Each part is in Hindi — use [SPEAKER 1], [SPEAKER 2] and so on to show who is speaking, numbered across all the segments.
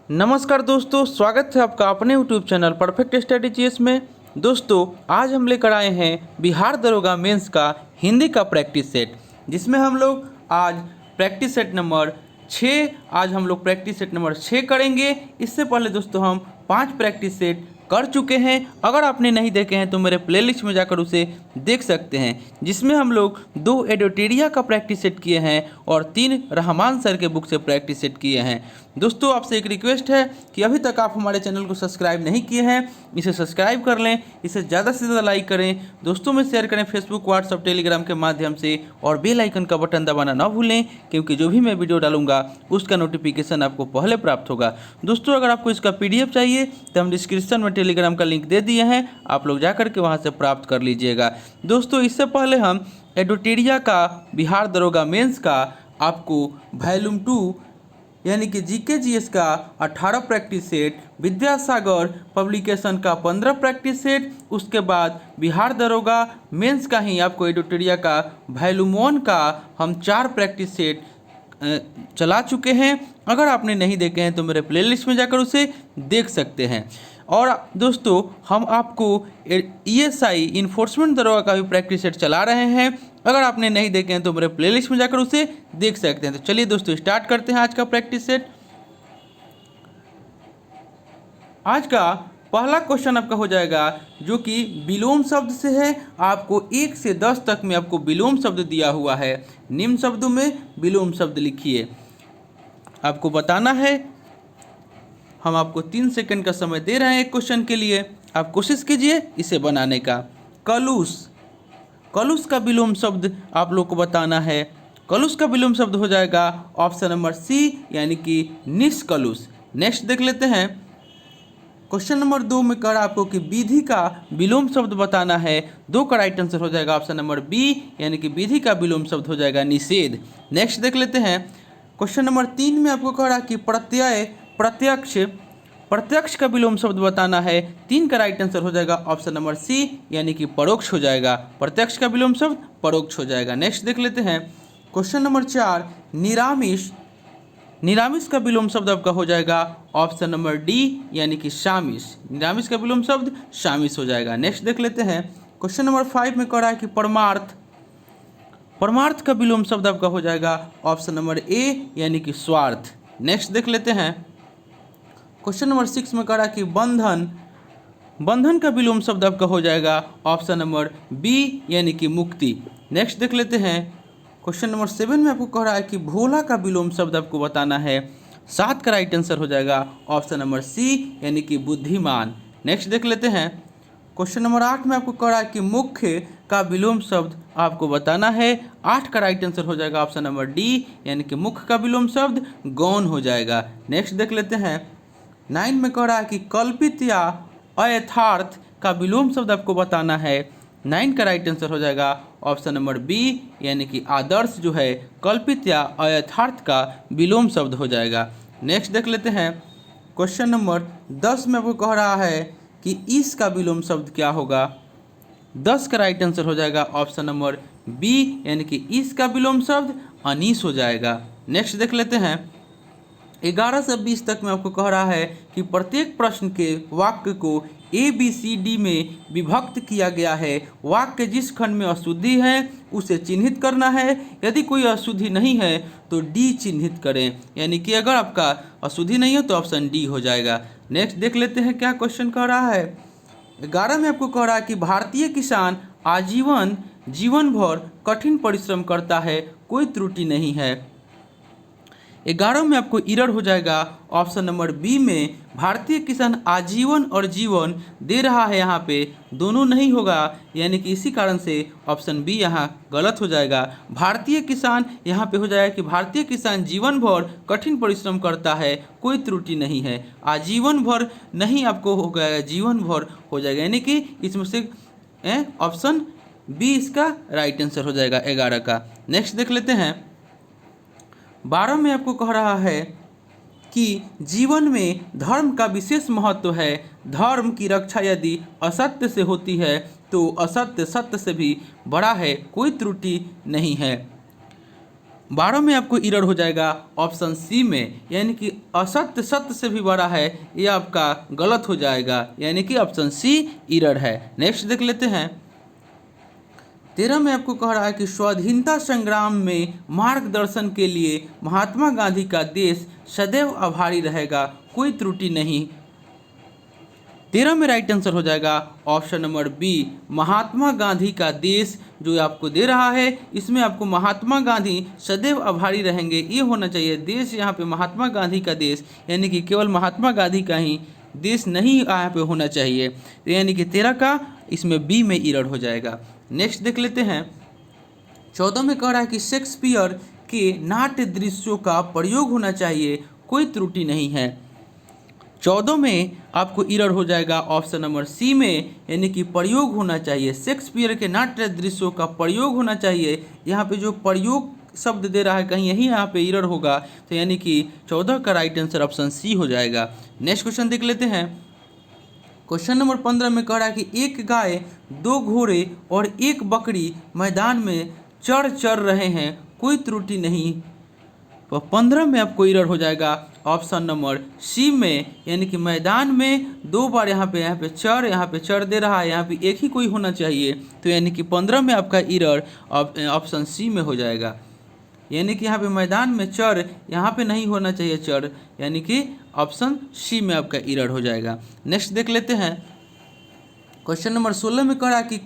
[SPEAKER 1] नमस्कार दोस्तों, स्वागत है आपका अपने YouTube channel perfect study GS में। दोस्तों, आज हम लेकर आए हैं बिहार दरोगा मेंस का हिंदी का प्रैक्टिस सेट, जिसमें हम लोग आज प्रैक्टिस सेट नंबर 6 करेंगे। इससे पहले दोस्तों हम 5 प्रैक्टिस सेट कर चुके हैं। अगर आपने नहीं देखे हैं तो मेरे प्लेलिस्ट में जाकर उसे देख सकते हैं, जिसमें हम लोग 2 एडोटेरिया का प्रैक्टिस सेट किए हैं और 3 रहमान सर के बुक से प्रैक्टिस सेट किए हैं। दोस्तों, आपसे एक रिक्वेस्ट है कि अभी तक आप हमारे चैनल को सब्सक्राइब नहीं किए हैं, इसे सब्सक्राइब कर लें, इसे ज़्यादा से ज़्यादा लाइक करें, दोस्तों में शेयर करें फेसबुक, व्हाट्सअप, टेलीग्राम के माध्यम से, और बेल आइकन का बटन दबाना ना भूलें, क्योंकि जो भी मैं वीडियो डालूंगा उसका नोटिफिकेशन आपको पहले प्राप्त होगा। दोस्तों, अगर आपको इसका PDF चाहिए तो हम डिस्क्रिप्शन में टेलीग्राम का लिंक दे दिए हैं, आप लोग जाकर के वहाँ से प्राप्त कर लीजिएगा। दोस्तों, इससे पहले हम एडोटेरिया का बिहार दरोगा मेंस का आपको वॉल्यूम 2 यानी कि GK GS का 18 प्रैक्टिस सेट, विद्यासागर पब्लिकेशन का 15 प्रैक्टिस सेट, उसके बाद बिहार दरोगा मेंस का ही आपको एडोटेरिया का वॉल्यूम 1 का हम 4 प्रैक्टिस सेट चला चुके हैं। अगर आपने नहीं देखे हैं तो मेरे प्लेलिस्ट में जाकर उसे देख सकते हैं। और दोस्तों, हम आपको ESI इन्फोर्समेंट दरोगा का भी प्रैक्टिस सेट चला रहे हैं। अगर आपने नहीं देखे हैं तो मेरे प्लेलिस्ट में जाकर उसे देख सकते हैं। तो चलिए दोस्तों, स्टार्ट करते हैं आज का प्रैक्टिस सेट। आज का पहला क्वेश्चन आपका हो जाएगा, जो कि विलोम शब्द से है। आपको 1 से 10 तक में आपको विलोम शब्द दिया हुआ है। निम्न शब्दों में विलोम शब्द लिखिए। आपको बताना है। हम आपको 3 सेकंड का समय दे रहे हैं एक क्वेश्चन के लिए। आप कोशिश कीजिए इसे बनाने का। कलुष, कलुष का विलोम शब्द आप लोग को बताना है। कलुष का विलोम शब्द हो जाएगा ऑप्शन नंबर C, यानी कि निष्कलुष। नेक्स्ट देख लेते हैं। क्वेश्चन नंबर 2 में कहा आपको कि विधि का विलोम शब्द बताना है। 2 का राइट आंसर हो जाएगा ऑप्शन नंबर B, यानी कि विधि का विलोम शब्द हो जाएगा निषेध। नेक्स्ट देख लेते हैं। क्वेश्चन नंबर 3 में आपको कह रहा कि प्रत्यय, प्रत्यक्ष, प्रत्यक्ष का विलोम शब्द बताना है। 3 का राइट आंसर हो जाएगा ऑप्शन नंबर C, यानी कि परोक्ष हो जाएगा। प्रत्यक्ष का विलोम शब्द परोक्ष हो जाएगा। नेक्स्ट देख लेते हैं। क्वेश्चन नंबर 4, निरामिष, निरामिष का विलोम शब्द आपका हो जाएगा ऑप्शन नंबर D, यानी कि शामिश। निरामिष का विलोम शब्द शामिश हो जाएगा। नेक्स्ट देख लेते हैं। क्वेश्चन नंबर 5 में कह रहा है कि परमार्थ, परमार्थ का विलोम शब्द आपका हो जाएगा ऑप्शन नंबर A, यानी कि स्वार्थ। नेक्स्ट देख लेते हैं। क्वेश्चन नंबर 6 में कह रहा है कि बंधन, बंधन का विलोम शब्द आपका हो जाएगा ऑप्शन नंबर B, यानी कि मुक्ति। नेक्स्ट देख लेते हैं। क्वेश्चन नंबर 7 में आपको कह रहा है कि भोला का विलोम शब्द आपको बताना है। 7 का राइट आंसर हो जाएगा ऑप्शन नंबर C, यानी कि बुद्धिमान। नेक्स्ट देख लेते हैं। क्वेश्चन नंबर 8 में आपको कह रहा है कि मुख्य का विलोम शब्द आपको बताना है। 8 का राइट आंसर हो जाएगा ऑप्शन नंबर D, यानी कि मुख्य का विलोम शब्द गौण हो जाएगा। नेक्स्ट देख लेते हैं। 9 में कह रहा है कि कल्पित या अयथार्थ का विलोम शब्द आपको बताना है। 9 का राइट आंसर हो जाएगा ऑप्शन नंबर B, यानी कि आदर्श जो है कल्पित या अयथार्थ का विलोम शब्द हो जाएगा। नेक्स्ट देख लेते हैं। क्वेश्चन नंबर 10 में आपको कह रहा है कि ईश का विलोम शब्द क्या होगा। 10 का राइट आंसर हो जाएगा ऑप्शन नंबर B, यानी कि ईश का विलोम शब्द अनीश हो जाएगा। नेक्स्ट देख लेते हैं। 11 से 20 तक में आपको कह रहा है कि प्रत्येक प्रश्न के वाक्य को ABCD में विभक्त किया गया है। वाक्य जिस खंड में अशुद्धि है उसे चिन्हित करना है। यदि कोई अशुद्धि नहीं है तो D चिन्हित करें, यानी कि अगर आपका अशुद्धि नहीं हो तो ऑप्शन D हो जाएगा। नेक्स्ट देख लेते हैं क्या क्वेश्चन कह रहा है। 11 में आपको कह रहा है कि भारतीय किसान आजीवन, जीवन भर कठिन परिश्रम करता है, कोई त्रुटि नहीं है। 11 में आपको एरर हो जाएगा ऑप्शन नंबर B में। भारतीय किसान आजीवन और जीवन दे रहा है, यहाँ पे दोनों नहीं होगा, यानी कि इसी कारण से ऑप्शन B यहाँ गलत हो जाएगा। भारतीय किसान यहाँ पे हो जाएगा कि भारतीय किसान जीवन भर कठिन परिश्रम करता है, कोई त्रुटि नहीं है। आजीवन भर नहीं आपको हो गया, जीवन भर हो जाएगा, यानी कि इसमें से ऑप्शन B इसका राइट आंसर हो जाएगा 11 का। नेक्स्ट देख लेते हैं। 12 में आपको कह रहा है कि जीवन में धर्म का विशेष महत्व है। धर्म की रक्षा यदि असत्य से होती है तो असत्य सत्य से भी बड़ा है, कोई त्रुटि नहीं है। 12 में आपको इरर हो जाएगा ऑप्शन सी में, यानी कि असत्य सत्य से भी बड़ा है, ये आपका गलत हो जाएगा, यानी कि ऑप्शन सी इरर है। नेक्स्ट देख लेते हैं। 13 में आपको कह रहा है कि स्वाधीनता संग्राम में मार्गदर्शन के लिए महात्मा गांधी का देश सदैव आभारी रहेगा, कोई त्रुटि नहीं। 13 में राइट आंसर हो जाएगा option number B, Mahatma Gandhi का देश जो आपको दे रहा है, इसमें आपको महात्मा गांधी सदैव आभारी रहेंगे ये होना चाहिए। देश यहाँ पे महात्मा गांधी का देश, यानी कि केवल महात्मा गांधी का ही देश नहीं यहाँ पे होना चाहिए, तो यानी कि 13 का इसमें बी में इरर हो जाएगा। नेक्स्ट देख लेते हैं। 14 में कह रहा है कि शेक्सपियर के नाट्य दृश्यों का प्रयोग होना चाहिए, कोई त्रुटि नहीं है। 14 में आपको इरर हो जाएगा ऑप्शन नंबर सी में, यानी कि प्रयोग होना चाहिए। शेक्सपियर के नाट्य दृश्यों का प्रयोग होना चाहिए, यहाँ पे जो प्रयोग शब्द दे रहा है कहीं यही यहाँ पे इरर होगा, तो यानी कि 14 का राइट आंसर ऑप्शन सी हो जाएगा। नेक्स्ट क्वेश्चन देख लेते हैं। क्वेश्चन नंबर 15 में कह रहा है कि एक गाय, 2 घोड़े और 1 बकरी मैदान में चर रहे हैं, कोई त्रुटि नहीं। तो 15 में आपको इरर हो जाएगा ऑप्शन नंबर सी में, यानी कि मैदान में 2 बार यहाँ पे चर दे रहा है, यहाँ पे एक ही कोई होना चाहिए, तो यानी कि 15 में आपका इरर ऑप्शन सी में हो जाएगा। यानी कि यहाँ पे मैदान में चर, यहाँ पे नहीं होना चाहिए चर, यानी कि ऑप्शन सी में आपका इरर हो जाएगा। नेक्स्ट देख लेते हैं। क्वेश्चन नंबर 16 में कह रहा है कि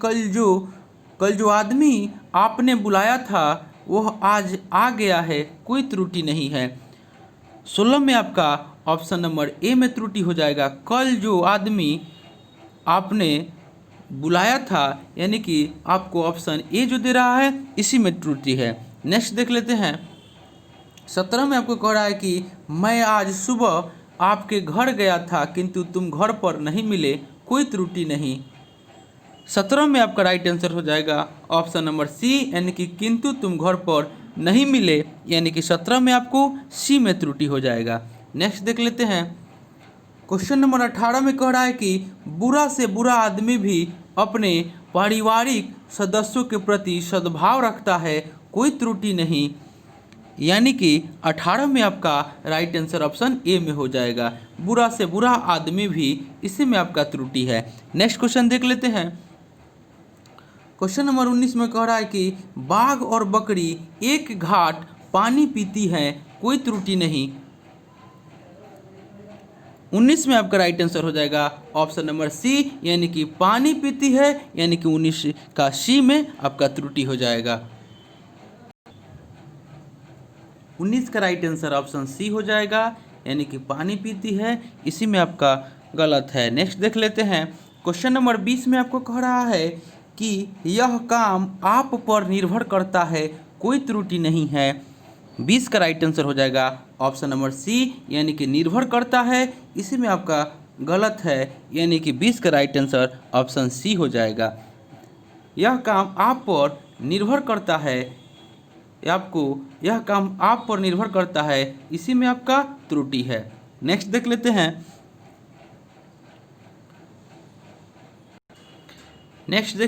[SPEAKER 1] कल जो आदमी आपने बुलाया था वह आज आ गया है, कोई त्रुटि नहीं है। 16 में आपका ऑप्शन नंबर ए में त्रुटि हो जाएगा। कल जो आदमी आपने बुलाया था, यानी कि आपको ऑप्शन ए जो दे रहा है इसी में त्रुटि है। नेक्स्ट देख लेते हैं। 17 में आपको कह रहा है कि मैं आज सुबह आपके घर गया था किंतु तुम घर पर नहीं मिले, कोई त्रुटि नहीं। 17 में आपका राइट आंसर हो जाएगा ऑप्शन नंबर सी, यानी कि किंतु तुम घर पर नहीं मिले, यानी कि 17 में आपको सी में त्रुटि हो जाएगा। नेक्स्ट देख लेते हैं। क्वेश्चन नंबर 18 में कह रहा है कि बुरा से बुरा आदमी भी अपने पारिवारिक सदस्यों के प्रति सद्भाव रखता है, कोई त्रुटि नहीं, यानी कि 18 में आपका राइट आंसर ऑप्शन ए में हो जाएगा। बुरा से बुरा आदमी भी, इसी में आपका त्रुटि है। नेक्स्ट क्वेश्चन देख लेते हैं। क्वेश्चन नंबर 19 में कह रहा है कि बाघ और बकरी एक घाट पानी पीती हैं, कोई त्रुटि नहीं। 19 में आपका राइट आंसर हो जाएगा ऑप्शन नंबर सी, यानी कि पानी पीती है, यानी कि 19 का सी में आपका त्रुटि हो जाएगा। 19 का राइट आंसर ऑप्शन सी हो जाएगा, यानी कि पानी पीती है, इसी में आपका गलत है। नेक्स्ट देख लेते हैं। क्वेश्चन नंबर 20 में आपको कह रहा है कि यह काम आप पर निर्भर करता है, कोई त्रुटि नहीं है। 20 का राइट आंसर हो जाएगा ऑप्शन नंबर सी, यानी कि निर्भर करता है, इसी में आपका गलत है, यानी कि 20 का राइट आंसर ऑप्शन सी हो जाएगा। यह काम आप पर निर्भर करता है, यह काम आप पर निर्भर करता है, इसी में आपका त्रुटि है। नेक्स्ट देख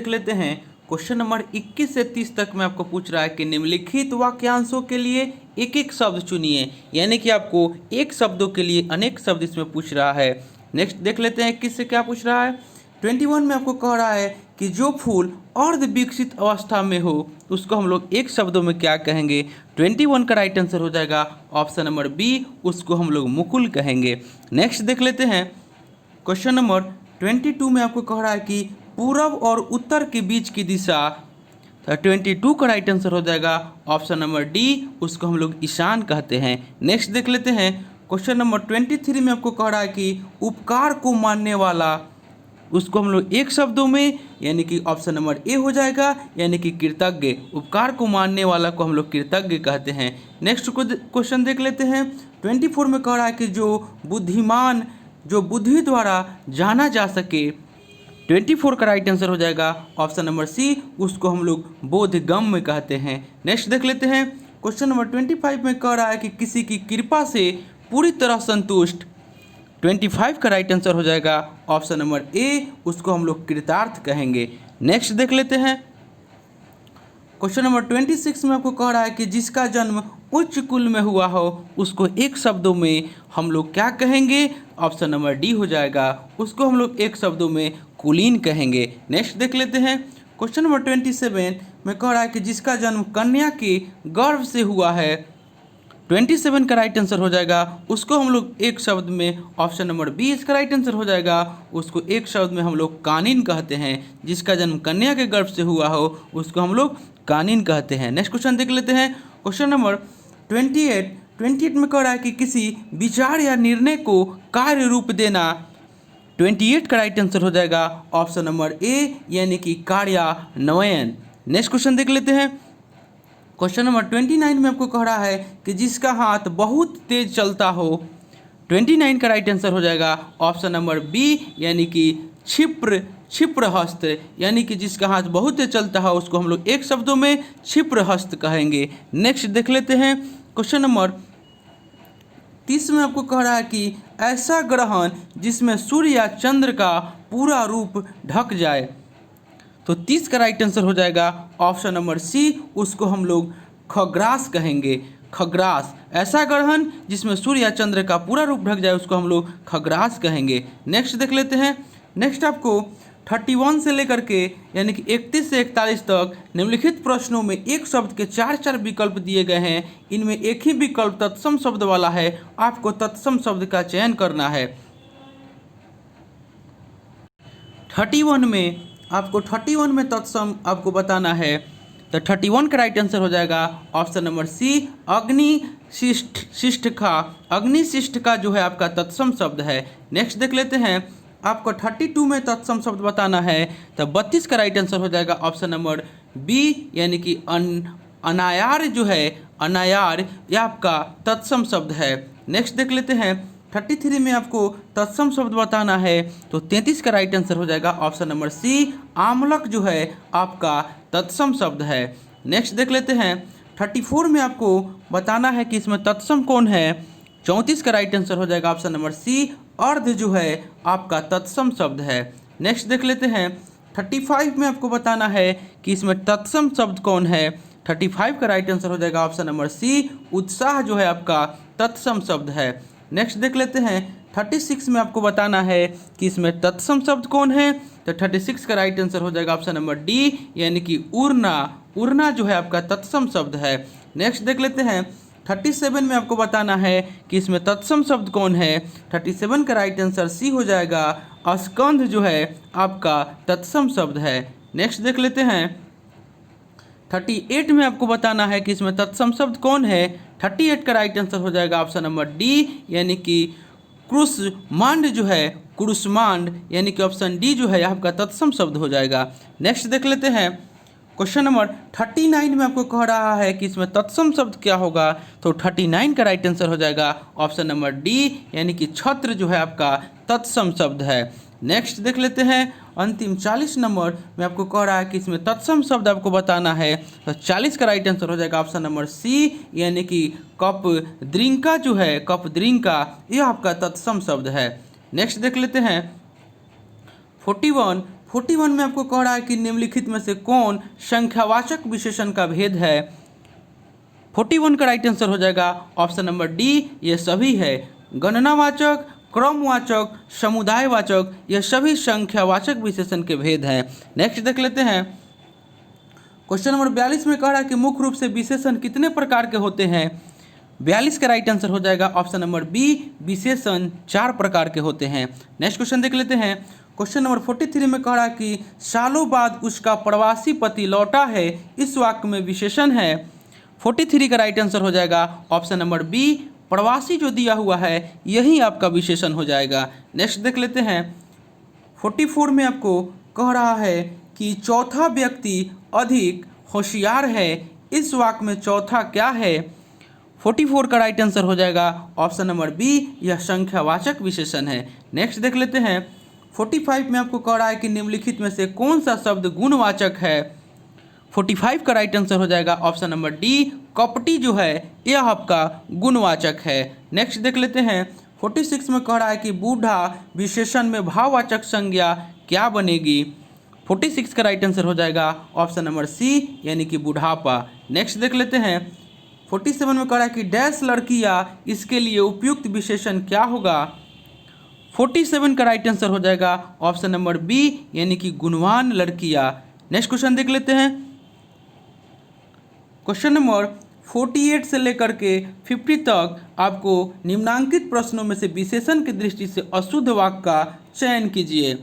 [SPEAKER 1] लेते हैं। क्वेश्चन नंबर 21 से 30 तक में आपको पूछ रहा है कि निम्नलिखित वाक्यांशों के लिए एक एक शब्द चुनिए, यानी कि आपको एक शब्दों के लिए अनेक शब्द इसमें पूछ रहा है। नेक्स्ट देख लेते हैं किससे क्या पूछ रहा है। 21 में आपको कह रहा है कि जो फूल अर्ध विकसित अवस्था में हो उसको हम लोग एक शब्दों में क्या कहेंगे। 21 का राइट आंसर हो जाएगा ऑप्शन नंबर बी, उसको हम लोग मुकुल कहेंगे। नेक्स्ट देख लेते हैं। क्वेश्चन नंबर 22 में आपको कह रहा है कि पूरब और उत्तर के बीच की दिशा, 22 का राइट आंसर हो जाएगा ऑप्शन नंबर डी, उसको हम लोग ईशान कहते हैं। नेक्स्ट देख लेते हैं। क्वेश्चन नंबर 23 में आपको कह रहा है कि उपकार को मानने वाला, उसको हम लोग एक शब्दों में, यानी कि ऑप्शन नंबर ए हो जाएगा, यानी कि कृतज्ञ। उपकार को मानने वाला को हम लोग कृतज्ञ कहते हैं। नेक्स्ट क्वेश्चन देख लेते हैं। 24 में कह रहा है कि जो बुद्धिमान, जो बुद्धि द्वारा जाना जा सके, 24 का राइट आंसर हो जाएगा ऑप्शन नंबर सी, उसको हम लोग बोधगम्य कहते हैं। नेक्स्ट देख लेते हैं। क्वेश्चन नंबर 25 में कह रहा है कि किसी की कृपा से पूरी तरह संतुष्ट, 25 का राइट आंसर हो जाएगा ऑप्शन नंबर ए, उसको हम लोग कृतार्थ कहेंगे। नेक्स्ट देख लेते हैं। क्वेश्चन नंबर 26 में आपको कह रहा है कि जिसका जन्म उच्च कुल में हुआ हो उसको एक शब्दों में हम लोग क्या कहेंगे। ऑप्शन नंबर डी हो जाएगा, उसको हम लोग एक शब्दों में कुलीन कहेंगे। नेक्स्ट देख लेते हैं। क्वेश्चन नंबर 27 में कह रहा है कि जिसका जन्म कन्या के गर्भ से हुआ है, 27 का राइट आंसर हो जाएगा, उसको हम लोग एक शब्द में, ऑप्शन नंबर बी इसका राइट आंसर हो जाएगा, उसको एक शब्द में हम लोग कानीन कहते हैं। जिसका जन्म कन्या के गर्भ से हुआ हो उसको हम लोग कानीन कहते हैं। नेक्स्ट क्वेश्चन देख लेते हैं। क्वेश्चन नंबर 28 में कह रहा है कि किसी विचार या निर्णय को कार्य रूप देना, 28 का राइट आंसर हो जाएगा, ऑप्शन नंबर ए यानी कि कार्यान्वयन। नेक्स्ट क्वेश्चन देख लेते हैं। क्वेश्चन नंबर 29 में आपको कह रहा है कि जिसका हाथ बहुत तेज चलता हो, 29 का राइट आंसर हो जाएगा, ऑप्शन नंबर बी यानी कि क्षिप्र हस्त, यानी कि जिसका हाथ बहुत तेज चलता है उसको हम लोग एक शब्दों में क्षिप्र हस्त कहेंगे। नेक्स्ट देख लेते हैं। क्वेश्चन नंबर 30 में आपको कह रहा है कि ऐसा ग्रहण जिसमें सूर्य या चंद्र का पूरा रूप ढक जाए, तो 30 का राइट आंसर हो जाएगा, ऑप्शन नंबर सी, उसको हम लोग खग्रास कहेंगे। खग्रास, ऐसा ग्रहण जिसमें सूर्य या चंद्र का पूरा रूप ढक जाए उसको हम लोग खग्रास कहेंगे। नेक्स्ट देख लेते हैं। नेक्स्ट आपको 31 से लेकर के यानी कि 31 से 41 तक निम्नलिखित प्रश्नों में एक शब्द के 4 विकल्प दिए गए हैं। इनमें एक ही विकल्प तत्सम शब्द वाला है, आपको तत्सम शब्द का चयन करना है। 31 में तत्सम आपको बताना है, तो 31 का राइट आंसर हो जाएगा, ऑप्शन नंबर सी, अग्निशिष्ट का। अग्निशिष्ट का जो है आपका तत्सम शब्द है। नेक्स्ट देख लेते हैं। आपको 32 में तत्सम शब्द बताना है, तो 32 का राइट आंसर हो जाएगा, ऑप्शन नंबर बी यानी कि अनायार जो है, अनायार यह आपका तत्सम शब्द है। नेक्स्ट देख लेते हैं। 33 में आपको तत्सम शब्द बताना है, तो 33 का राइट आंसर हो जाएगा, ऑप्शन नंबर सी, आमलक जो है आपका तत्सम शब्द है। नेक्स्ट देख लेते हैं। 34 में आपको बताना है कि इसमें तत्सम कौन है, 34 का राइट आंसर हो जाएगा, ऑप्शन नंबर सी, अर्ध जो है आपका तत्सम शब्द है। नेक्स्ट देख लेते हैं। 35 में आपको बताना है कि इसमें तत्सम शब्द कौन है, 35 का राइट आंसर हो जाएगा, ऑप्शन नंबर सी, उत्साह जो है आपका तत्सम शब्द है। नेक्स्ट देख लेते हैं। 36 में आपको बताना है कि इसमें तत्सम शब्द कौन है, तो 36 का राइट आंसर हो जाएगा, ऑप्शन नंबर डी यानी कि उड़ना। उड़ना जो है आपका तत्सम शब्द है। नेक्स्ट देख लेते हैं। 37 में आपको बताना है कि इसमें तत्सम शब्द कौन है, 37 का राइट आंसर सी हो जाएगा, स्कंध जो है आपका तत्सम शब्द है। नेक्स्ट देख लेते हैं। 38 में आपको बताना है कि इसमें तत्सम शब्द कौन है, 38 का राइट आंसर हो जाएगा, ऑप्शन नंबर डी यानी कि क्रुष्मांड जो है, क्रुष्मांड यानी कि ऑप्शन डी जो है आपका तत्सम शब्द हो जाएगा। नेक्स्ट देख लेते हैं। क्वेश्चन नंबर 39 में आपको कह रहा है कि इसमें तत्सम शब्द क्या होगा, तो 39 का राइट आंसर हो जाएगा, ऑप्शन नंबर डी यानी कि छत्र जो है आपका तत्सम शब्द है। नेक्स्ट देख लेते हैं। अंतिम 40 नंबर में आपको कह रहा है कि इसमें तत्सम शब्द आपको बताना है, तो 40 का राइट आंसर हो जाएगा, ऑप्शन नंबर सी यानी कि कपद्रिंका जो है, कपद्रिंका यह आपका तत्सम शब्द है। नेक्स्ट देख लेते हैं। 41 में आपको कह रहा है कि निम्नलिखित में से कौन संख्यावाचक विशेषण का भेद है, 41 का राइट आंसर हो जाएगा, ऑप्शन नंबर डी ये सभी है। गणनावाचक, क्रमवाचक, समुदायवाचक, यह सभी संख्यावाचक विशेषण के भेद हैं। नेक्स्ट देख लेते हैं। क्वेश्चन नंबर 42 में कह रहा है कि मुख्य रूप से विशेषण कितने प्रकार के होते हैं, 42 का राइट आंसर हो जाएगा, ऑप्शन नंबर बी, विशेषण 4 प्रकार के होते हैं। नेक्स्ट क्वेश्चन देख लेते हैं। क्वेश्चन नंबर 43 में कह रहा है कि सालों बाद उसका प्रवासी पति लौटा है, इस वाक्य में विशेषण है, 43 का राइट आंसर हो जाएगा, ऑप्शन नंबर बी, प्रवासी जो दिया हुआ है यही आपका विशेषण हो जाएगा। नेक्स्ट देख लेते हैं। 44 में आपको कह रहा है कि चौथा व्यक्ति अधिक होशियार है, इस वाक्य में चौथा क्या है, 44 का राइट आंसर हो जाएगा, ऑप्शन नंबर बी, यह संख्यावाचक विशेषण है। नेक्स्ट देख लेते हैं। 45 में आपको कह रहा है कि निम्नलिखित में से कौन सा शब्द गुणवाचक है, 45 का राइट आंसर हो जाएगा, ऑप्शन नंबर डी, कपटी जो है यह आपका गुणवाचक है। नेक्स्ट देख लेते हैं। 46 में कह रहा है कि बूढ़ा विशेषण में भाववाचक संज्ञा क्या बनेगी, 46 का राइट आंसर हो जाएगा ऑप्शन नंबर सी, यानी कि बुढ़ापा। नेक्स्ट देख लेते हैं 47 में कह रहा है कि डैश लड़कियां, इसके लिए उपयुक्त विशेषण क्या होगा। 47 का राइट आंसर हो जाएगा ऑप्शन नंबर बी, यानी कि गुणवान लड़कियां। नेक्स्ट क्वेश्चन देख लेते हैं। क्वेश्चन नंबर 48 से लेकर के 50 तक आपको निम्नांकित प्रश्नों में से विशेषण की दृष्टि से अशुद्ध वाक्य का चयन कीजिए।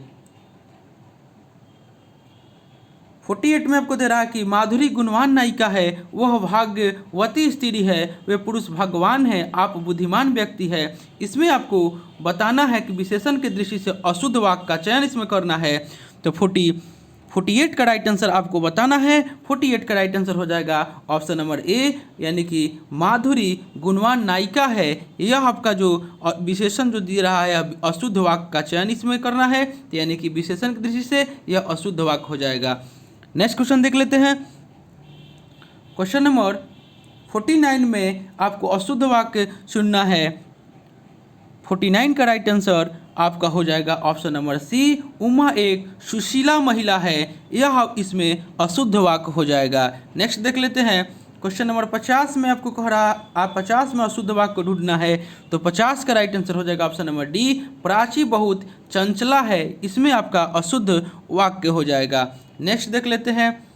[SPEAKER 1] 48 में आपको दे रहा है कि माधुरी गुणवान नायिका है, वह भाग्यवती स्त्री है, वे पुरुष भगवान है, आप बुद्धिमान व्यक्ति है। इसमें आपको बताना है कि विशेषण की दृष्टि से अशुद्ध वाक्य का चयन इसमें करना है। तो 48 का राइट आंसर आपको बताना है। 48 का राइट आंसर हो जाएगा ऑप्शन नंबर ए, यानी कि माधुरी गुणवान नायिका है। यह आपका जो विशेषण जो दे रहा है अशुद्ध वाक्य का चयन इसमें करना है, यानी कि विशेषण की दृष्टि से यह अशुद्ध वाक्य हो जाएगा। नेक्स्ट क्वेश्चन देख लेते हैं। क्वेश्चन नंबर 49 में आपको अशुद्ध वाक्य चुनना है। 49 का राइट आंसर आपका हो जाएगा ऑप्शन नंबर सी, उमा एक सुशीला महिला है, यह इसमें अशुद्ध वाक्य हो जाएगा। नेक्स्ट देख लेते हैं। क्वेश्चन नंबर 50 में आपको कह रहा आप 50 में अशुद्ध वाक्य को ढूंढना है। तो 50 का राइट आंसर हो जाएगा ऑप्शन नंबर डी, प्राची बहुत चंचला है, इसमें आपका अशुद्ध वाक्य हो जाएगा। नेक्स्ट देख लेते हैं।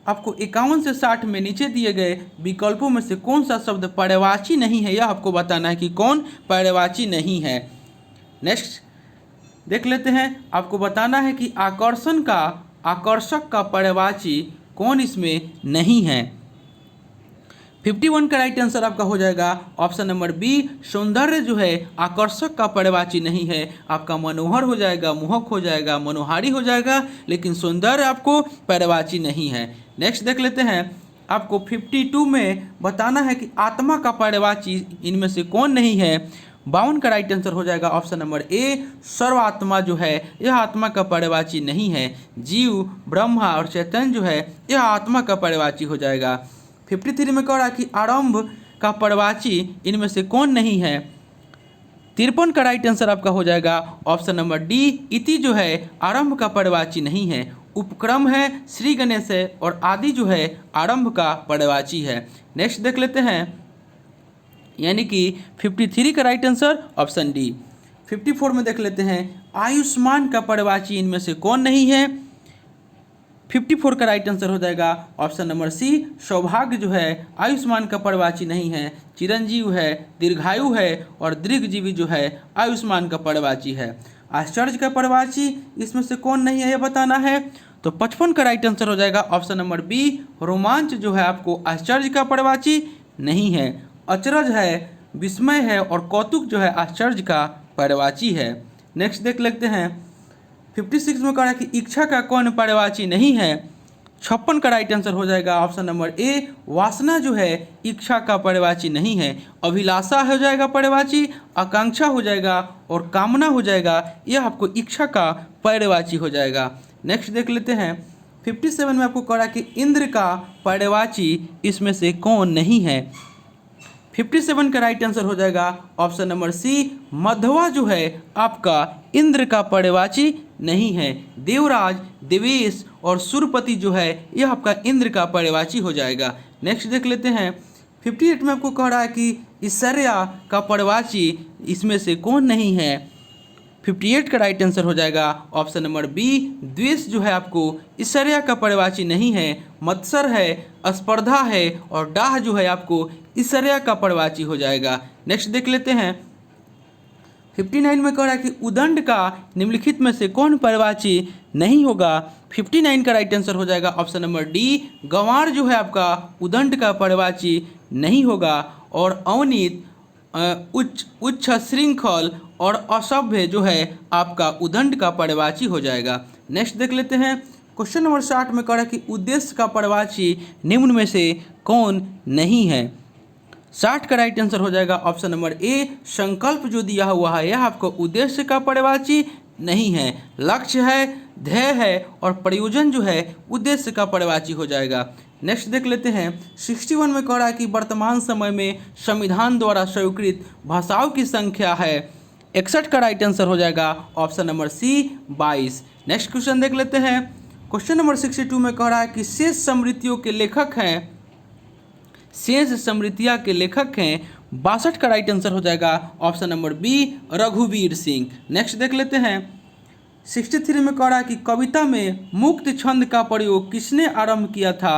[SPEAKER 1] आपको 51 से 60 में नीचे दिए गए विकल्पों में से कौन सा शब्द पर्यायवाची नहीं है, यह आपको बताना है कि कौन पर्यायवाची नहीं है। नेक्स्ट देख लेते हैं। आपको बताना है कि आकर्षक का पर्यायवाची कौन इसमें नहीं है। 51 का राइट आंसर आपका हो जाएगा ऑप्शन नंबर बी, सौंदर्य जो है आकर्षक का पर्यायवाची नहीं है। आपका मनोहर हो जाएगा, मोहक हो जाएगा, मनोहारी हो जाएगा, लेकिन सौंदर्य आपको पर्यायवाची नहीं है। नेक्स्ट देख लेते हैं। आपको 52 में बताना है कि आत्मा का पर्यायवाची इनमें से कौन नहीं है। 52 का राइट आंसर हो जाएगा ऑप्शन नंबर ए, सर्वात्मा जो है यह आत्मा का पर्यायवाची नहीं है। जीव, ब्रह्मा और चैतन्य जो है यह आत्मा का पर्यायवाची हो जाएगा। 53 में कह रहा है कि आरंभ का पर्यायवाची इनमें से कौन नहीं है। 53 का राइट आंसर आपका हो जाएगा ऑप्शन नंबर डी, इति जो है आरंभ का पर्यायवाची नहीं है। उपक्रम है, श्री गणेश है और आदि जो है आरंभ का पर्यायवाची है। नेक्स्ट देख लेते हैं, यानी कि 53 का राइट आंसर ऑप्शन डी। 54 में देख लेते हैं। आयुष्मान का पर्यायवाची इनमें से कौन नहीं है। 54 का राइट आंसर हो जाएगा ऑप्शन नंबर सी, सौभाग्य जो है आयुष्मान का पर्यायवाची नहीं है। चिरंजीव है, दीर्घायु है और दीर्घजीवी जो है आयुष्मान का पर्यायवाची है। आश्चर्य का पर्यायवाची इसमें से कौन नहीं है यह बताना है। तो 55 का राइट आंसर हो जाएगा ऑप्शन नंबर बी, रोमांच जो है आपको आश्चर्य का पर्यायवाची नहीं है। अचरज है, विस्मय है और कौतुक जो है आश्चर्य का पर्यायवाची है। नेक्स्ट देख लेते हैं। 56 में कह रहा है कि इच्छा का कौन पर्यायवाची नहीं है। 56 का राइट आंसर हो जाएगा ऑप्शन नंबर ए, वासना जो है इच्छा का पर्यायवाची नहीं है। अभिलाषा हो जाएगा पर्यायवाची, आकांक्षा हो जाएगा और कामना हो जाएगा, यह आपको इच्छा का पर्यायवाची हो जाएगा। नेक्स्ट देख लेते हैं। 57 में आपको कह रहा है कि इंद्र का पर्यायवाची इसमें से कौन नहीं है। 57 का राइट आंसर हो जाएगा ऑप्शन नंबर सी, मध्वा जो है आपका इंद्र का पर्यायवाची नहीं है। देवराज, देवेश और सुरपति जो है यह आपका इंद्र का पर्यायवाची हो जाएगा। नेक्स्ट देख लेते हैं। 58 में आपको कह रहा है कि ईश्वर्या का पर्यायवाची इसमें से कौन नहीं है। 58 का राइट आंसर हो जाएगा ऑप्शन नंबर बी, द्वेष जो है आपको ईश्वर्या का पर्यायवाची नहीं है। मत्सर है, स्पर्धा है और डाह जो है आपको ईश्वर्या का पर्यायवाची हो जाएगा। नेक्स्ट देख लेते हैं। 59 में कह रहा है कि उदंड का निम्नलिखित में से कौन पर्यायवाची नहीं होगा। 59 का राइट आंसर हो जाएगा ऑप्शन नंबर डी, गंवार जो है आपका उदंड का पर्यायवाची नहीं होगा। और अवनीत, उच्च श्रृंखल और असभ्य जो है आपका उदंड का पर्यायवाची हो जाएगा। नेक्स्ट देख लेते हैं। क्वेश्चन नंबर 60 में कह रहा है कि उद्देश्य का पर्यायवाची निम्न में से कौन नहीं है। 60 का राइट आंसर हो जाएगा ऑप्शन नंबर ए, संकल्प जो दिया हुआ है यह आपको उद्देश्य का पर्यायवाची नहीं है। लक्ष्य है, ध्येय है और प्रयोजन जो है उद्देश्य का पर्यायवाची हो जाएगा। नेक्स्ट देख लेते हैं। 61 में कह रहा है कि वर्तमान समय में संविधान द्वारा स्वीकृत भाषाओं की संख्या है। 61 का राइट आंसर हो जाएगा option number C, 22। Next question देख लेते हैं। क्वेश्चन नंबर 62 में कह रहा है कि शेष समृतियों के लेखक हैं, शेष समृतियाँ के लेखक हैं 62 का राइट आंसर हो जाएगा ऑप्शन नंबर बी रघुवीर सिंह। नेक्स्ट देख लेते हैं 63 में कह रहा है कि कविता में मुक्त छंद का प्रयोग किसने आरंभ किया था।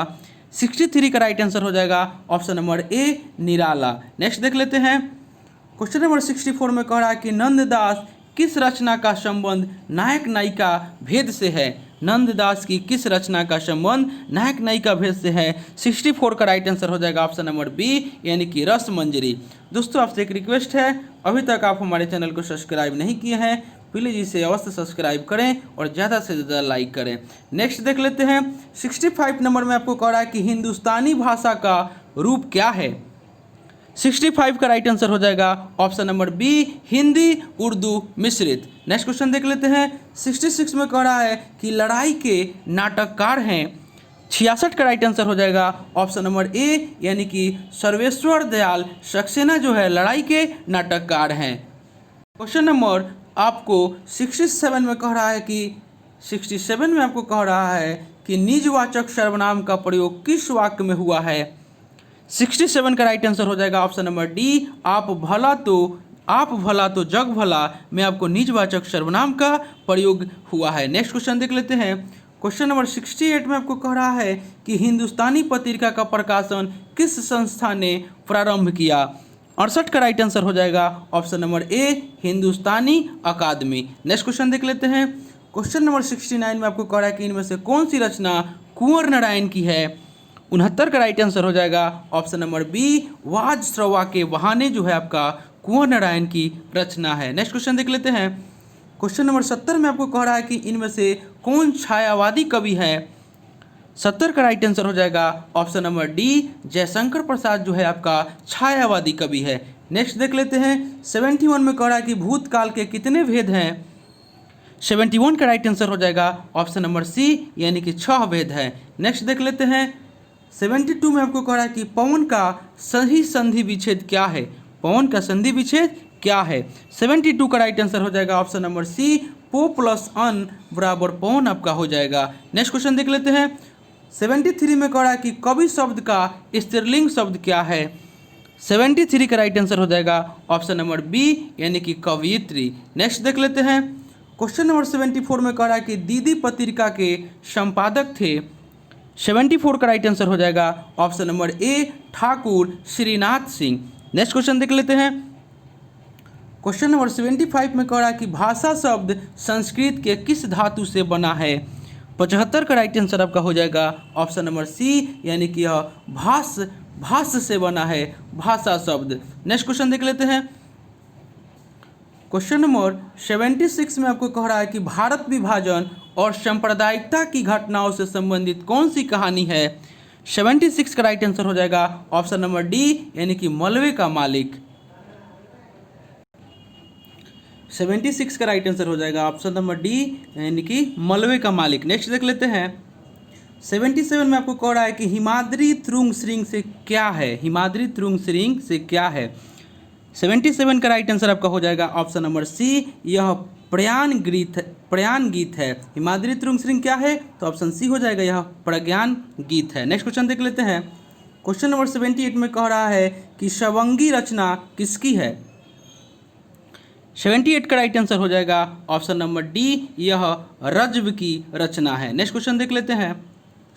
[SPEAKER 1] 63 का राइट आंसर हो जाएगा ऑप्शन नंबर ए निराला। नेक्स्ट देख लेते हैं क्वेश्चन नंबर 64 में कह रहा है कि नंददास किस रचना का संबंध नायक नायिका भेद से है। नंददास की किस रचना का संबंध नायक नायिका भेद से है। 64 का राइट आंसर हो जाएगा ऑप्शन नंबर बी यानी कि रस मंजरी। दोस्तों आपसे एक रिक्वेस्ट है, अभी तक आप हमारे चैनल को सब्सक्राइब नहीं किए हैं प्लीज़ इसे अवश्य सब्सक्राइब करें और ज़्यादा से ज़्यादा लाइक करें। नेक्स्ट देख लेते हैं 65 नंबर में आपको कह रहा है कि हिंदुस्तानी भाषा का रूप क्या है। 65 का राइट आंसर हो जाएगा option number B Hindi Urdu मिश्रित। नेक्स्ट क्वेश्चन देख लेते हैं 66 में कह रहा है कि लड़ाई के नाटककार हैं। 66 का राइट आंसर हो जाएगा ऑप्शन नंबर ए यानी कि सर्वेश्वर दयाल सक्सेना जो है लड़ाई के नाटककार हैं। क्वेश्चन नंबर आपको 67 में कह रहा है कि 67 में आपको कह रहा है कि निजवाचक सर्वनाम का प्रयोग किस वाक्य में हुआ है। 67 का राइट आंसर हो जाएगा ऑप्शन नंबर डी आप भला तो जग भला में आपको निजवाचक सर्वनाम का प्रयोग हुआ है। नेक्स्ट क्वेश्चन देख लेते हैं क्वेश्चन नंबर 68 में आपको कह रहा है कि हिंदुस्तानी पत्रिका का प्रकाशन किस संस्था ने प्रारंभ किया। 68 का राइट आंसर हो जाएगा option number A Hindustani Academy. Next question देख लेते हैं क्वेश्चन नंबर 69 में आपको कह रहा है कि इनमें से कौन सी रचना कुंवर नारायण की है। 69 का राइट आंसर हो जाएगा ऑप्शन नंबर बी वाज श्रवा के बहाने जो है आपका कुंवर नारायण की रचना है। नेक्स्ट क्वेश्चन देख लेते हैं क्वेश्चन नंबर 70 में आपको कह रहा है कि इनमें से कौन छायावादी कवि है। 70 का राइट आंसर हो जाएगा option number D Jaishankar Prasad जो है आपका छायावादी कवि है। नेक्स्ट देख लेते हैं 71 में कह रहा है कि भूतकाल के कितने भेद हैं। 71 का राइट आंसर हो जाएगा ऑप्शन नंबर सी यानी कि 6 भेद है। नेक्स्ट देख लेते हैं 72 में आपको कह रहा है कि पवन का सही संधि विच्छेद क्या है। पवन का संधि विच्छेद क्या है। 72 का राइट आंसर हो जाएगा ऑप्शन नंबर सी पो प्लस अन बराबर पवन आपका हो जाएगा। नेक्स्ट क्वेश्चन देख लेते हैं 73 में कह रहा है कि कवि शब्द का स्त्रीलिंग शब्द क्या है। 73 का राइट आंसर हो जाएगा ऑप्शन नंबर बी यानी कि कवयित्री। नेक्स्ट देख लेते हैं क्वेश्चन नंबर 74 में कह रहा है कि दीदी पत्रिका के संपादक थे। 74 का राइट आंसर हो जाएगा option number A Thakur Shrinath Singh. Next question देख लेते हैं क्वेश्चन नंबर 75 में कह रहा है कि भाषा शब्द संस्कृत के किस धातु से बना है। 75 का राइट आंसर आपका हो जाएगा ऑप्शन नंबर सी यानी कि यह भाष्य से बना है भाषा शब्द। नेक्स्ट क्वेश्चन देख लेते हैं क्वेश्चन नंबर 76 में आपको कह रहा है कि भारत विभाजन और सांप्रदायिकता की घटनाओं से संबंधित कौन सी कहानी है। 76 का राइट आंसर हो जाएगा ऑप्शन नंबर डी यानी कि मलबे का मालिक। 76 का राइट आंसर हो जाएगा ऑप्शन नंबर डी यानी कि मलबे का मालिक। नेक्स्ट देख लेते हैं 77 में आपको कह रहा है कि हिमाद्री त्रुंग श्रृंग से क्या है। हिमाद्री त्रुंग श्रृंग से क्या है। 77 का राइट आंसर आपका हो जाएगा ऑप्शन नंबर सी यह प्रयाण गीत है। हिमाद्री त्रुंग श्रृंग क्या है तो ऑप्शन सी हो जाएगा यह प्रज्ञान गीत है। नेक्स्ट क्वेश्चन देख लेते हैं क्वेश्चन नंबर 78 में कह रहा है कि शवंगी रचना किसकी है। 78 का राइट आंसर हो जाएगा ऑप्शन नंबर डी यह रज्व की रचना है। नेक्स्ट क्वेश्चन देख लेते हैं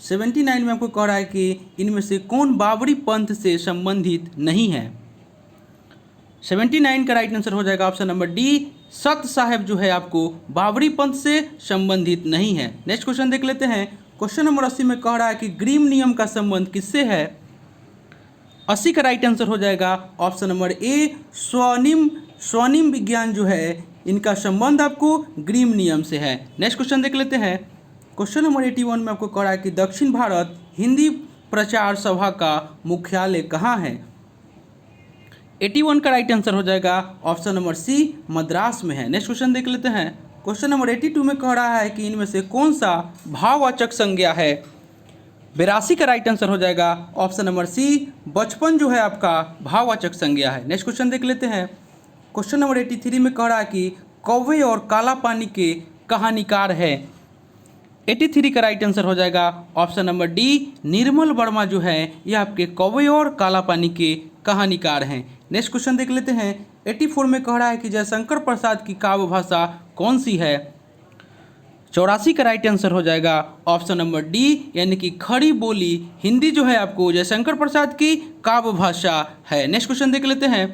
[SPEAKER 1] 79 में आपको कह रहा है कि इनमें से कौन बाबरी पंथ से संबंधित नहीं है। 79 का राइट आंसर हो जाएगा ऑप्शन नंबर डी सत साहेब जो है आपको बाबरी पंथ से संबंधित नहीं है। नेक्स्ट क्वेश्चन देख लेते हैं क्वेश्चन नंबर 80 में कह रहा है कि ग्रीम नियम का संबंध किससे है। 80 का राइट आंसर हो जाएगा ऑप्शन नंबर ए स्वनिम विज्ञान जो है इनका संबंध आपको ग्रीम नियम से है। नेक्स्ट क्वेश्चन देख लेते हैं क्वेश्चन नंबर 81 में आपको कह रहा है कि दक्षिण भारत हिंदी प्रचार सभा का मुख्यालय कहाँ है। 81 का राइट आंसर हो जाएगा ऑप्शन नंबर सी मद्रास में है। नेक्स्ट क्वेश्चन देख लेते हैं क्वेश्चन नंबर 82 में कह रहा है कि इनमें से कौन सा भाववाचक संज्ञा है। 82 का राइट आंसर हो जाएगा ऑप्शन नंबर सी बचपन जो है आपका भाववाचक संज्ञा है। नेक्स्ट क्वेश्चन देख लेते हैं क्वेश्चन नंबर 83 में कह रहा है कि कौवे और काला पानी के कहानीकार है। 83 का राइट आंसर हो जाएगा option number D, Nirmal Verma जो है ये आपके कौवे और काला पानी के कहानीकार हैं। नेक्स्ट क्वेश्चन देख लेते हैं। 84 में कह रहा है कि जयशंकर प्रसाद की काव्य भाषा कौन सी है। 84 का राइट आंसर हो जाएगा ऑप्शन नंबर डी, यानी कि खड़ी बोली हिंदी जो है आपको जयशंकर प्रसाद की काव्य भाषा है। नेक्स्ट क्वेश्चन देख लेते हैं।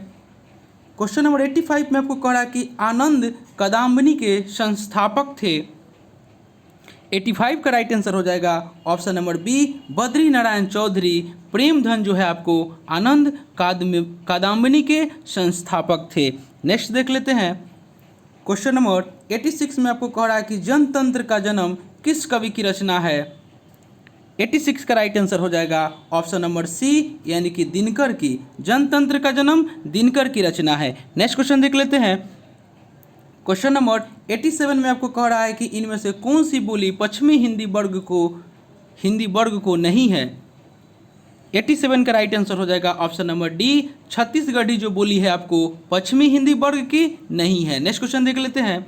[SPEAKER 1] क्वेश्चन नंबर 85 में आपको कह रहा है कि आनंद कादम्बिनी के संस्थापक थे। 85 का राइट आंसर हो जाएगा option number B, Badri Narayan Chaudhary. Premdhan जो है आपको आनंद कादम्बिनी के संस्थापक थे। नेक्स्ट देख लेते हैं। क्वेश्चन नंबर 86 में आपको कह रहा है कि जनतंत्र का जन्म किस कवि की रचना है। 86 का राइट आंसर हो जाएगा ऑप्शन नंबर सी, यानी कि दिनकर की। जनतंत्र का जन्म दिनकर की रचना है। नेक्स्ट क्वेश्चन देख लेते हैं। क्वेश्चन नंबर 87 में आपको कह रहा है कि इनमें से कौन सी बोली पश्चिमी हिंदी वर्ग को नहीं है। 87 का राइट आंसर हो जाएगा ऑप्शन नंबर डी, छत्तीसगढ़ी जो बोली है आपको पश्चिमी हिंदी वर्ग की नहीं है। नेक्स्ट क्वेश्चन देख लेते हैं।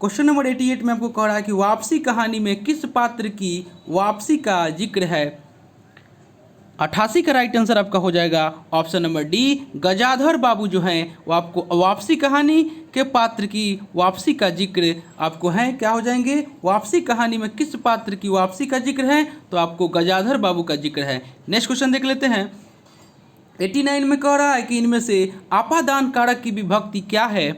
[SPEAKER 1] क्वेश्चन नंबर 88 में आपको कह रहा है कि वापसी कहानी में किस पात्र की वापसी का जिक्र है। 88 का राइट आंसर आपका हो जाएगा ऑप्शन नंबर डी, गजाधर बाबू जो हैं वो आपको वापसी कहानी के पात्र की वापसी का जिक्र आपको है क्या हो जाएंगे। वापसी कहानी में किस पात्र की वापसी का जिक्र है, तो आपको गजाधर बाबू का जिक्र है। नेक्स्ट क्वेश्चन देख लेते हैं। 89 में कह रहा है कि इनमें से आपादान कारक की विभक्ति क्या है।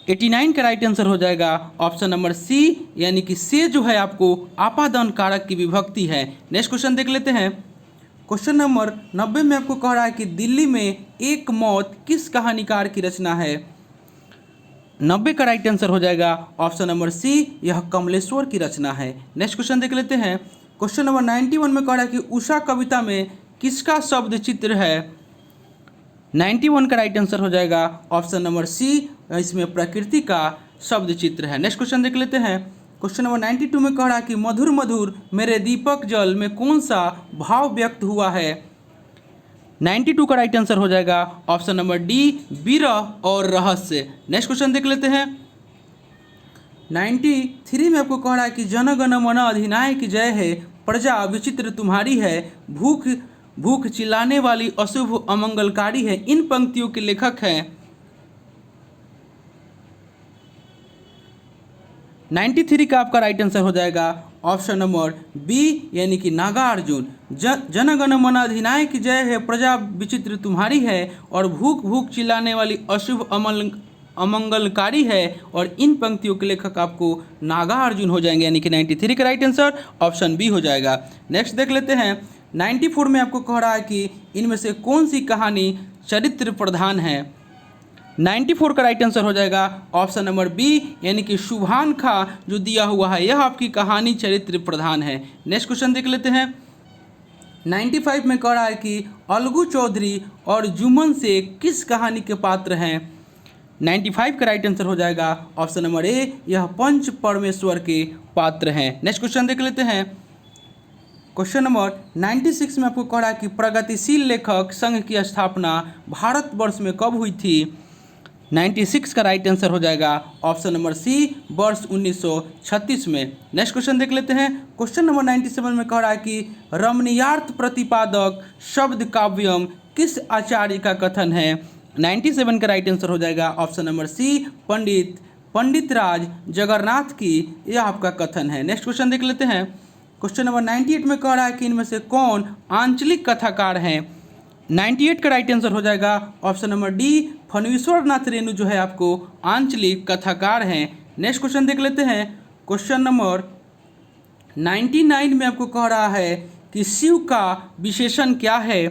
[SPEAKER 1] 89 का राइट आंसर हो जाएगा ऑप्शन नंबर सी, यानी कि से जो है आपको आपादान कारक की विभक्ति है। नेक्स्ट क्वेश्चन देख लेते हैं। क्वेश्चन नंबर 90 में आपको कह रहा है कि दिल्ली में एक मौत किस कहानीकार की रचना है। 90 का राइट आंसर हो जाएगा ऑप्शन नंबर सी, यह कमलेश्वर की रचना है। नेक्स्ट क्वेश्चन देख लेते हैं। क्वेश्चन नंबर 91 में कह रहा है कि उषा कविता में किसका शब्द चित्र है। 91 का राइट आंसर हो जाएगा ऑप्शन नंबर सी, इसमें प्रकृति का शब्द चित्र है। नेक्स्ट क्वेश्चन देख लेते हैं। क्वेश्चन नंबर 92 में कह रहा है कि मधुर मधुर मेरे दीपक जल में कौन सा भाव व्यक्त हुआ है। 92 का राइट आंसर हो जाएगा ऑप्शन नंबर डी, विरह और रहस्य। नेक्स्ट क्वेश्चन देख लेते हैं। 93 में आपको कह रहा है कि जन गण मन अधिनायक जय है, प्रजा विचित्र तुम्हारी है, भूख भूख चिल्लाने वाली अशुभ अमंगलकारी है। इन पंक्तियों के लेखक हैं। 93 का आपका राइट आंसर हो जाएगा ऑप्शन नंबर बी, यानी कि नागार्जुन। जन गण मन अधिनायक जय है, प्रजा विचित्र तुम्हारी है, और भूख भूख चिल्लाने वाली अशुभ अमंगलकारी है, और इन पंक्तियों के लेखक आपको नागार्जुन हो जाएंगे, यानी कि 93 का राइट आंसर ऑप्शन बी हो जाएगा। नेक्स्ट देख लेते हैं। 94 में आपको कह रहा है कि इनमें से कौन सी कहानी चरित्र प्रधान है। 94 का राइट आंसर हो जाएगा ऑप्शन नंबर बी, यानी कि शुभान खां जो दिया हुआ है यह आपकी कहानी चरित्र प्रधान है। नेक्स्ट क्वेश्चन देख लेते हैं। 95 में कह रहा है कि अलगू चौधरी और जुम्मन से किस कहानी के पात्र हैं। 95 का राइट आंसर हो जाएगा ऑप्शन नंबर ए, यह पंच परमेश्वर के पात्र हैं। नेक्स्ट क्वेश्चन देख लेते हैं। क्वेश्चन नंबर 96 में आपको कह रहा है कि प्रगतिशील लेखक संघ की स्थापना भारतवर्ष में कब हुई थी। 96 का राइट आंसर हो जाएगा ऑप्शन नंबर सी, वर्ष 1936 में। नेक्स्ट क्वेश्चन देख लेते हैं। क्वेश्चन नंबर 97 में कह रहा है कि रमणीयार्थ प्रतिपादक शब्द काव्यम किस आचार्य का कथन है। 97 का राइट आंसर हो जाएगा ऑप्शन नंबर सी, पंडित राज जगन्नाथ की यह आपका कथन है। नेक्स्ट क्वेश्चन देख लेते हैं। क्वेश्चन नंबर 98 में कह रहा है कि इनमें से कौन आंचलिक कथाकार हैं। 98 का राइट आंसर हो जाएगा option number D, Phanishwar Nath Renu जो है आपको आंचलिक कथाकार हैं। नेक्स्ट क्वेश्चन देख लेते हैं। क्वेश्चन नंबर 99 में आपको कह रहा है कि शिव का विशेषण क्या है।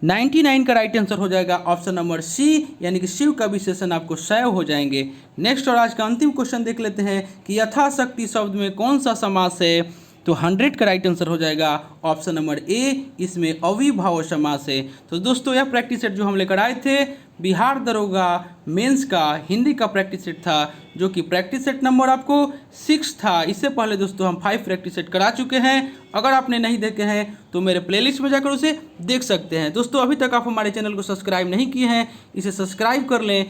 [SPEAKER 1] 99 का राइट आंसर हो जाएगा ऑप्शन नंबर सी, यानी कि शिव का विशेषण आपको शैव हो जाएंगे। नेक्स्ट और आज का अंतिम क्वेश्चन देख लेते हैं कि यथाशक्ति शब्द में कौन सा समास है। तो 100 का राइट आंसर हो जाएगा ऑप्शन नंबर ए, इसमें अविभाव समास है। तो दोस्तों यह प्रैक्टिस सेट जो हम लेकर आए थे बिहार दरोगा मेंस का हिंदी का प्रैक्टिस सेट था, जो कि प्रैक्टिस सेट नंबर आपको 6 था। इससे पहले दोस्तों हम 5 प्रैक्टिस सेट करा चुके हैं। अगर आपने नहीं देखे हैं तो मेरे प्लेलिस्ट में जाकर उसे देख सकते हैं। दोस्तों अभी तक आप हमारे चैनल को सब्सक्राइब नहीं किए हैं, इसे सब्सक्राइब कर लें,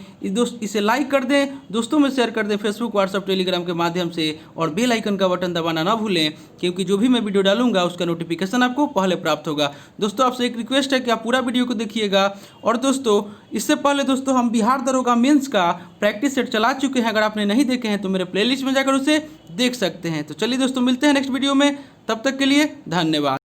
[SPEAKER 1] इसे लाइक कर दें, दोस्तों में शेयर कर दें फेसबुक, व्हाट्सअप, टेलीग्राम के माध्यम से, और बेल आइकन का बटन दबाना ना भूलें, क्योंकि जो भी मैं वीडियो डालूंगा उसका नोटिफिकेशन आपको पहले प्राप्त होगा। दोस्तों आपसे एक रिक्वेस्ट है कि आप पूरा वीडियो को देखिएगा। और दोस्तों इससे पहले दोस्तों हम बिहार दरोगा मेंस का प्रैक्टिस सेट चला चुके हैं। अगर आपने नहीं देखे हैं तो मेरे प्लेलिस्ट में जाकर उसे देख सकते हैं। तो चलिए दोस्तों मिलते हैं नेक्स्ट वीडियो में, तब तक के लिए धन्यवाद।